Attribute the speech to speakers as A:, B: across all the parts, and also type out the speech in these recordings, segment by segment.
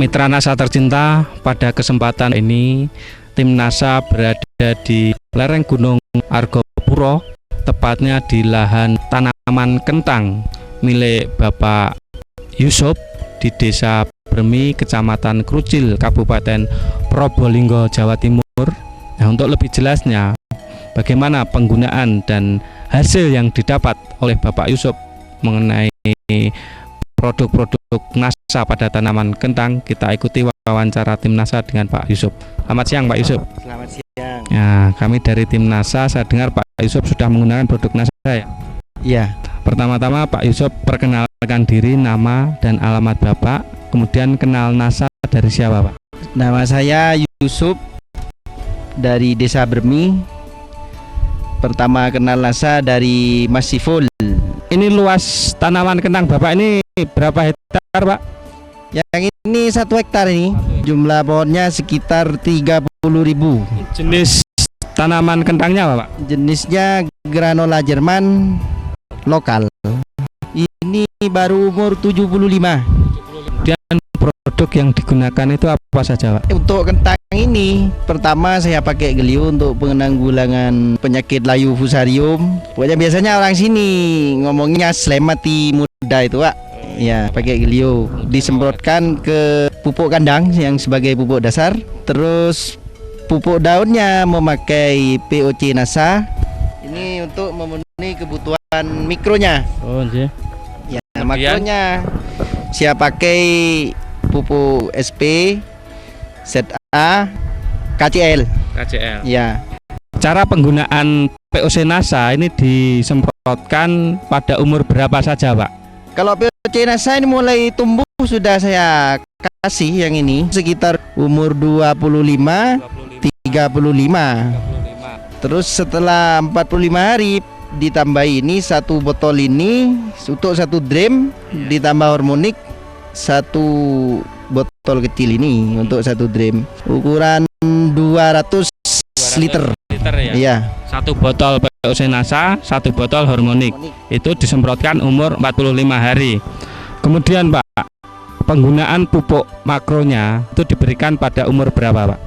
A: Mitra NASA tercinta, pada kesempatan ini tim NASA berada di lereng Gunung Argopuro, tepatnya di lahan tanaman kentang milik Bapak Yusuf di Desa Bremi, Kecamatan Krucil, Kabupaten Probolinggo, Jawa Timur. Nah, untuk lebih jelasnya bagaimana penggunaan dan hasil yang didapat oleh Bapak Yusuf mengenai produk-produk NASA pada tanaman kentang, kita ikuti wawancara tim NASA dengan Pak Yusuf. Selamat siang Pak Yusuf.
B: Selamat siang.
A: Ya, kami dari tim NASA, saya dengar Pak Yusuf sudah menggunakan produk NASA ya?
B: Iya.
A: Pertama-tama Pak Yusuf perkenalkan diri, nama dan alamat Bapak, kemudian kenal NASA dari siapa Pak?
B: Nama saya Yusuf dari Desa Bremi. Pertama kenal NASA dari Mas Siful.
A: Ini luas tanaman kentang Bapak ini berapa hektar Pak?
B: Yang ini 1 hektar ini. Jumlah pohonnya sekitar 30.000.
A: Jenis tanaman kentangnya apa Pak?
B: Jenisnya granola Jerman lokal. Ini baru umur 75.
A: Dan produk yang digunakan itu apa saja Pak?
B: Untuk kentang ini pertama saya pakai Gelio untuk penanggulangan penyakit layu fusarium. Pokoknya biasanya orang sini ngomongnya selemati muda itu Pak. Ya, pakai Gelio, disemprotkan ke pupuk kandang yang sebagai pupuk dasar. Terus pupuk daunnya memakai POC NASA. Ini untuk memenuhi kebutuhan mikronya.
A: Oh, iya.
B: Ya, makronya saya pakai pupuk SP, ZA, KCL.
A: KCL.
B: Ya.
A: Cara penggunaan POC NASA ini disemprotkan pada umur berapa saja Pak?
B: Kalau POC NASA ini mulai tumbuh sudah saya kasih yang ini sekitar umur 25, 35. Terus setelah 45 hari ditambah ini 1 botol ini untuk 1 drum, ditambah hormonik 1 botol kecil ini untuk 1 drum. Ukuran 200 liter.
A: Ya.
B: Iya.
A: 1 botol POC NASA, 1 botol hormonik. Itu disemprotkan umur 45 hari. Kemudian Pak, penggunaan pupuk makronya itu diberikan pada umur berapa Pak?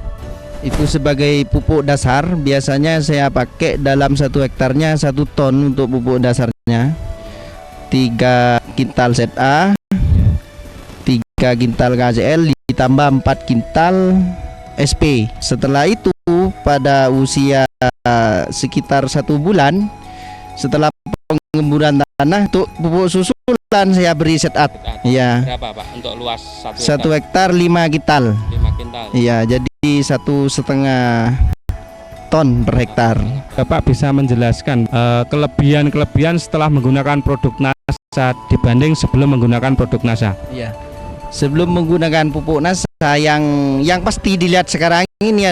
B: Itu sebagai pupuk dasar. Biasanya saya pakai dalam 1 hektarnya 1 ton untuk pupuk dasarnya. 3 kintal ZA, 3 kintal KCL, ditambah 4 kintal SP. Setelah itu pada usia sekitar 1 bulan setelah pengemburan tanah untuk pupuk susulan saya beri setup. Iya.
A: Berapa Pak untuk luas
B: 1 hektar 5 kintal.
A: 5 kintal.
B: Iya, jadi 1,5 ton per hektar.
A: Bapak bisa menjelaskan kelebihan-kelebihan setelah menggunakan produk NASA dibanding sebelum menggunakan produk NASA?
B: Iya. Sebelum menggunakan pupuk NASA yang pasti dilihat sekarang ini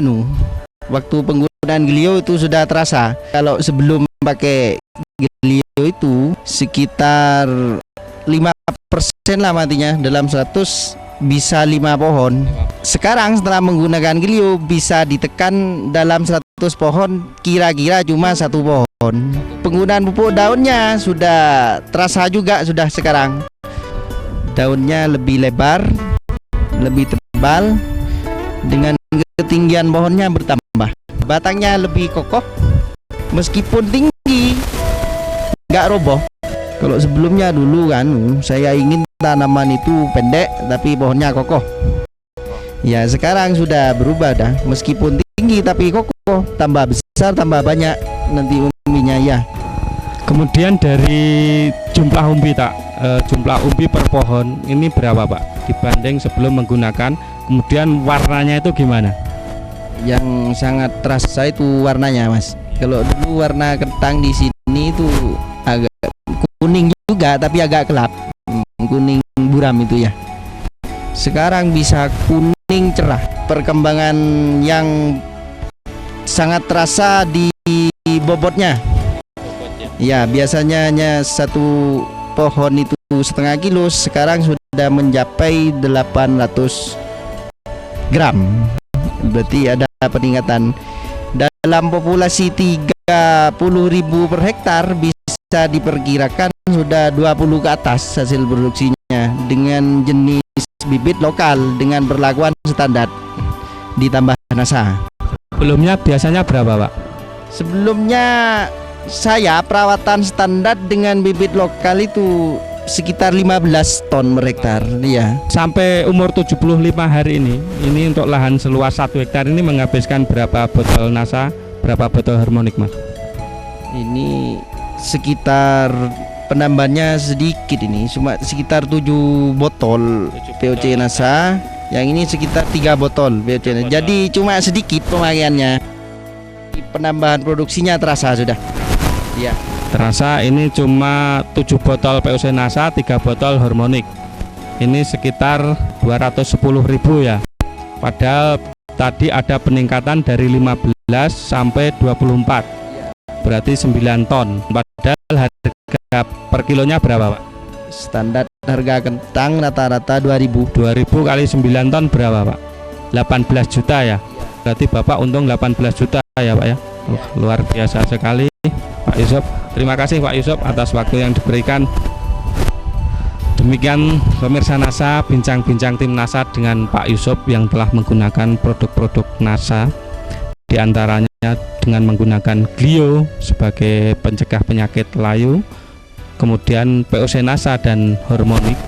B: waktu penggunaan Gelio itu sudah terasa. Kalau sebelum pakai Gelio itu sekitar 5% lah matinya, dalam 100 bisa 5 pohon. Sekarang setelah menggunakan Gelio bisa ditekan dalam 100 pohon kira-kira cuma 1 pohon. Penggunaan pupuk daunnya sudah terasa juga sudah sekarang. Daunnya lebih lebar, lebih tebal, dengan ketinggian pohonnya bertambah. Batangnya lebih kokoh, meskipun tinggi nggak roboh. Kalau sebelumnya dulu kan saya ingin tanaman itu pendek tapi pohonnya kokoh. Ya sekarang sudah berubah dah, meskipun tinggi tapi kokoh, tambah besar tambah banyak nanti umbinya ya.
A: Kemudian dari jumlah umbi jumlah umbi per pohon ini berapa Pak dibanding sebelum menggunakan, kemudian warnanya itu gimana?
B: Yang sangat terasa itu warnanya Mas. Kalau dulu warna kentang di sini itu agak kuning juga tapi agak gelap, kuning buram itu ya. Sekarang bisa kuning cerah. Perkembangan yang sangat terasa di bobotnya. Ya, biasanya hanya 1 pohon itu 1,5 kilo, sekarang sudah mencapai 800 gram. Berarti ada peningkatan. Dalam populasi 30.000 per hektar bisa diperkirakan sudah 20 ke atas hasil produksinya dengan jenis bibit lokal dengan perlakuan standar ditambah NASA.
A: Sebelumnya biasanya berapa Pak?
B: Sebelumnya saya perawatan standar dengan bibit lokal itu sekitar 15 ton per hektar. Iya.
A: Sampai umur 75 hari ini untuk lahan seluas 1 hektar ini menghabiskan berapa botol NASA, berapa botol harmonik Mas?
B: Ini sekitar penambahannya sedikit, ini cuma sekitar 7 botol POC NASA. Yang ini sekitar 3 botol POC NASA. Jadi cuma sedikit pemakaiannya. Penambahan produksinya terasa sudah. Iya.
A: Terasa ini cuma 7 botol POC NASA, 3 botol harmonik. Ini sekitar 210.000 ya. Padahal tadi ada peningkatan dari 15 sampai 24. Berarti 9 ton. Padahal harga per kilonya berapa Pak?
B: Standar harga kentang rata-rata 2000.
A: 2000 kali 9 ton berapa Pak? 18 juta ya. Berarti Bapak untung 18 juta ya Pak ya. Luar biasa sekali Pak Yusuf. Terima kasih Pak Yusuf atas waktu yang diberikan. Demikian pemirsa NASA, bincang-bincang tim NASA dengan Pak Yusuf yang telah menggunakan produk-produk NASA, di antaranya dengan menggunakan Glio sebagai pencegah penyakit layu, kemudian POC NASA dan harmonik.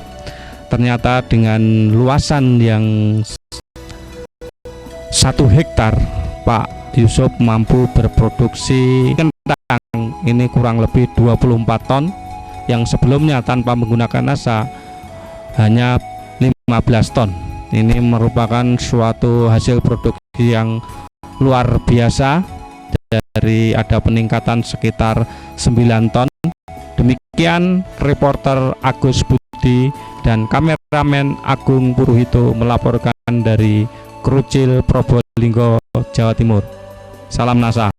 A: Ternyata dengan luasan yang 1 hektar, Pak Yusuf mampu berproduksi kentang ini kurang lebih 24 ton, yang sebelumnya tanpa menggunakan NASA hanya 15 ton. Ini merupakan suatu hasil produksi yang luar biasa, dari ada peningkatan sekitar 9 ton. Demikian reporter Agus Budi dan kameramen Agung Puruhito melaporkan dari Krucil, Probolinggo, Jawa Timur. Salam NASA.